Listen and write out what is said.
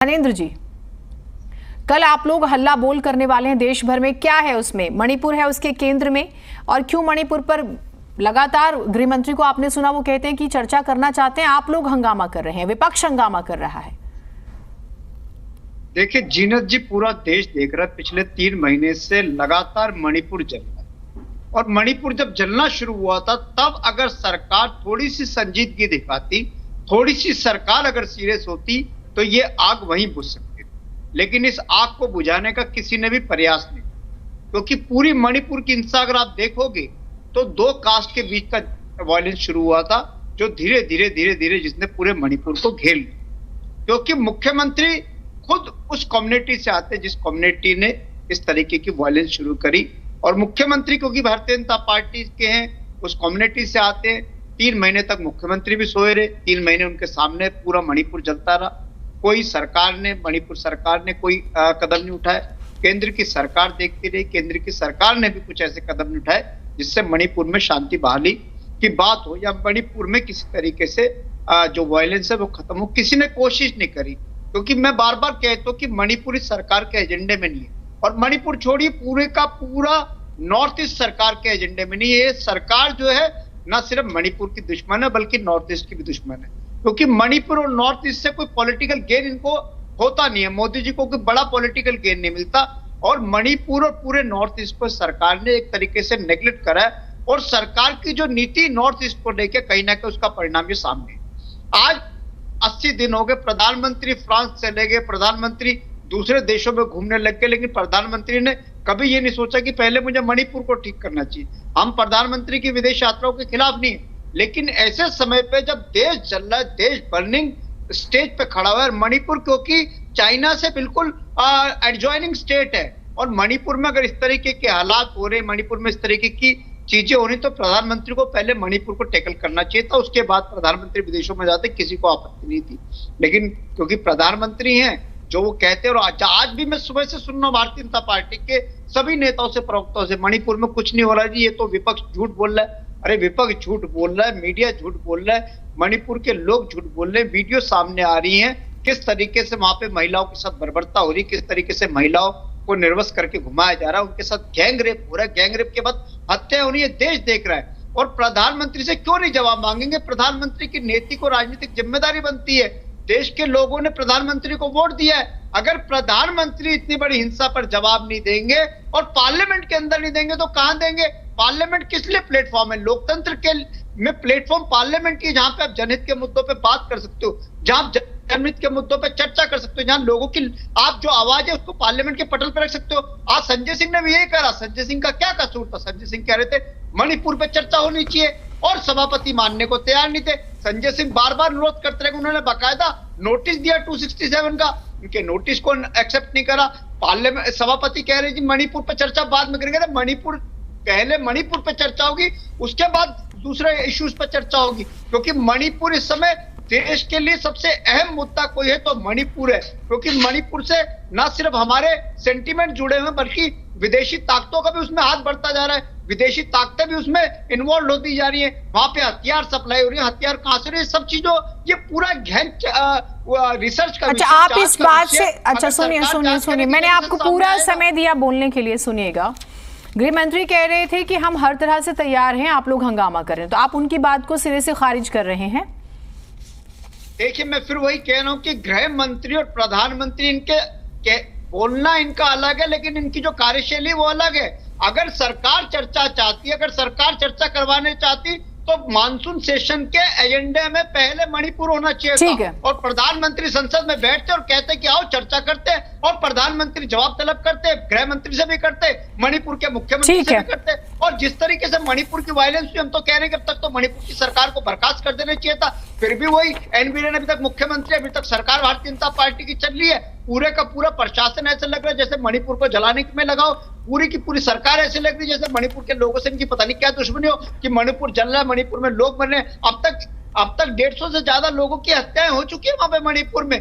धनेंद्र जी, कल आप लोग हल्ला बोल करने वाले हैं देश भर में, क्या है उसमें? मणिपुर है उसके केंद्र में, और क्यों मणिपुर पर लगातार गृह मंत्री को आपने सुना वो कहते हैं कि चर्चा करना चाहते हैं, आप लोग हंगामा कर रहे हैं, विपक्ष हंगामा कर रहा है। देखिए जीनत जी, पूरा देश देख रहा है पिछले 3 महीने से लगातार मणिपुर जल रहा है। और मणिपुर जब जलना शुरू हुआ था तब अगर सरकार थोड़ी सी संजीदगी दिखाती, थोड़ी सी सरकार अगर सीरियस होती तो ये आग वहीं बुझ सकती थी। लेकिन इस आग को बुझाने का किसी ने भी प्रयास नहीं, क्योंकि पूरी मणिपुर की हिंसा अगर आप देखोगे तो 2 कास्ट के बीच का वायलेंस शुरू हुआ था, जो धीरे धीरे जिसने पूरे मणिपुर को घेर लिया। क्योंकि मुख्यमंत्री खुद उस कम्युनिटी से आते जिस कम्युनिटी ने इस तरीके की वायलेंस शुरू करी, और मुख्यमंत्री क्योंकि भारतीय जनता पार्टी के हैं, उस कम्युनिटी से आते हैं। 3 महीने तक मुख्यमंत्री भी सोए रहे, 3 महीने उनके सामने पूरा मणिपुर जलता रहा। कोई सरकार ने, मणिपुर सरकार ने कोई कदम नहीं उठाया। केंद्र की सरकार देखती रही, केंद्र की सरकार ने भी कुछ ऐसे कदम नहीं उठाए जिससे मणिपुर में शांति बहाली की बात हो, या मणिपुर में किसी तरीके से जो वायलेंस है वो खत्म हो। किसी ने कोशिश नहीं करी, क्योंकि मैं बार बार कहता हूं कि मणिपुर इस सरकार के एजेंडे में नहीं है। और मणिपुर छोड़िए, पूरे का पूरा नॉर्थ ईस्ट सरकार के एजेंडे में नहीं है। ये सरकार जो है न सिर्फ मणिपुर की दुश्मन है बल्कि नॉर्थ ईस्ट की भी दुश्मन है, क्योंकि मणिपुर और नॉर्थ ईस्ट से कोई पॉलिटिकल गेन इनको होता नहीं है। मोदी जी को कोई बड़ा पॉलिटिकल गेन नहीं मिलता, और मणिपुर और पूरे नॉर्थ ईस्ट को सरकार ने एक तरीके से नेग्लेक्ट करा है। और सरकार की जो नीति नॉर्थ ईस्ट को लेकर कहीं ना कहीं उसका परिणाम ये सामने है। आज 80 दिन हो गए, प्रधानमंत्री फ्रांस चले गए, प्रधानमंत्री दूसरे देशों में घूमने लग गए, लेकिन प्रधानमंत्री ने कभी ये नहीं सोचा कि पहले मुझे मणिपुर को ठीक करना चाहिए। हम प्रधानमंत्री की विदेश यात्राओं के खिलाफ नहीं है, लेकिन ऐसे समय पे जब देश जल रहा है, देश बर्निंग स्टेज पे खड़ा हुआ है, मणिपुर क्योंकि चाइना से बिल्कुल एडजॉइनिंग स्टेट है, और मणिपुर में अगर इस तरीके के हालात हो रहे, मणिपुर में इस तरीके की चीजें हो रही, तो प्रधानमंत्री को पहले मणिपुर को टैकल करना चाहिए था, उसके बाद प्रधानमंत्री विदेशों में जाते, किसी को आपत्ति नहीं थी। लेकिन क्योंकि प्रधानमंत्री हैं, जो वो कहते हैं, और आज भी मैं सुबह से सुन रहा हूं भारतीय जनता पार्टी के सभी नेताओं से, प्रवक्ताओं से, मणिपुर में कुछ नहीं हो रहा जी, ये तो विपक्ष झूठ बोल रहा है। अरे विपक्ष झूठ बोल रहा है, मीडिया झूठ बोल रहा है, मणिपुर के लोग झूठ बोल रहे हैं। वीडियो सामने आ रही है किस तरीके से वहां पे महिलाओं के साथ बर्बरता हो रही, किस तरीके से महिलाओं को निर्वस्त्र करके घुमाया जा रहा है, उनके साथ गैंग रेप हो रहा है, गैंग रेप के बाद हत्या हो रही है, देश देख रहा है। और प्रधानमंत्री से क्यों नहीं जवाब मांगेंगे? प्रधानमंत्री की नैतिक और राजनीतिक जिम्मेदारी बनती है। देश के लोगों ने प्रधानमंत्री को वोट दिया है। अगर प्रधानमंत्री इतनी बड़ी हिंसा पर जवाब नहीं देंगे और पार्लियामेंट के अंदर नहीं देंगे तो कहां देंगे? पार्लियामेंट किस लिए प्लेटफॉर्म है? लोकतंत्र के में प्लेटफॉर्म पार्लियामेंट की, जहां पे आप जनहित के मुद्दों पे बात कर सकते हो, जहां आप जनहित के मुद्दों पे चर्चा कर सकते हो, जहां लोगों की आप जो आवाज है उसको पार्लियामेंट के पटल पर रख सकते हो। आज संजय सिंह ने भी यही करा। संजय सिंह का क्या कसूर था? संजय सिंह कह रहे थे मणिपुर पे चर्चा होनी चाहिए, और सभापति मानने को तैयार नहीं थे। संजय सिंह बार बार अनुरोध करते रहे, उन्होंने बाकायदा नोटिस दिया 267 का, उनके नोटिस को एक्सेप्ट नहीं करा। पार्लियामेंट सभापति कह रहे जी मणिपुर पर चर्चा बाद में करेंगे। मणिपुर पहले मणिपुर पर चर्चा होगी, उसके बाद दूसरे इश्यूज पर चर्चा होगी, क्योंकि मणिपुर इस समय देश के लिए सबसे अहम मुद्दा कोई है तो मणिपुर है। क्योंकि मणिपुर से ना सिर्फ हमारे सेंटीमेंट जुड़े हुए बल्कि विदेशी ताकतों का भी उसमें हाथ बढ़ता जा रहा है, विदेशी ताकतें भी उसमें इन्वॉल्व होती जा रही है। वहां पे हथियार सप्लाई हो रही है, हथियार कहां से रही है, सब चीजों ये पूरा गहन रिसर्च का। अच्छा, आप इस बात से, अच्छा सुनिए, मैंने आपको पूरा समय दिया बोलने के लिए, सुनिएगा। गृह मंत्री कह रहे थे कि हम हर तरह से तैयार हैं, आप लोग हंगामा कर रहे हैं, तो आप उनकी बात को सिरे से खारिज कर रहे हैं। देखिए, मैं फिर वही कह रहा हूं कि गृह मंत्री और प्रधानमंत्री इनके बोलना इनका अलग है, लेकिन इनकी जो कार्यशैली वो अलग है। अगर सरकार चर्चा चाहती, अगर सरकार चर्चा करवाने चाहती तो मानसून सेशन के एजेंडे में पहले मणिपुर होना चाहिए था, और प्रधानमंत्री संसद में बैठते और कहते कि आओ चर्चा करते, और प्रधानमंत्री जवाब तलब करते, गृह मंत्री से भी करते, मणिपुर के मुख्यमंत्री से भी करते। और जिस तरीके से मणिपुर की वायलेंस हुई, हम तो कह रहे हैं कि अब तक तो मणिपुर की सरकार को बर्खास्त कर देना चाहिए था। फिर भी वही एनबीरे, अभी तक मुख्यमंत्री, अभी तक सरकार भारतीय जनता पार्टी की चल रही है। पूरे का पूरा प्रशासन ऐसे लग रहा है जैसे मणिपुर को जलाने में लगाओ, पूरी की पूरी सरकार ऐसे लग रही है जैसे मणिपुर के लोगों से इनकी पता नहीं क्या दुश्मनी हो कि मणिपुर जल रहा है, मणिपुर में लोग मर रहे हैं। अब तक 150 से ज्यादा लोगों की हत्याएं हो चुकी है वहां पे मणिपुर में।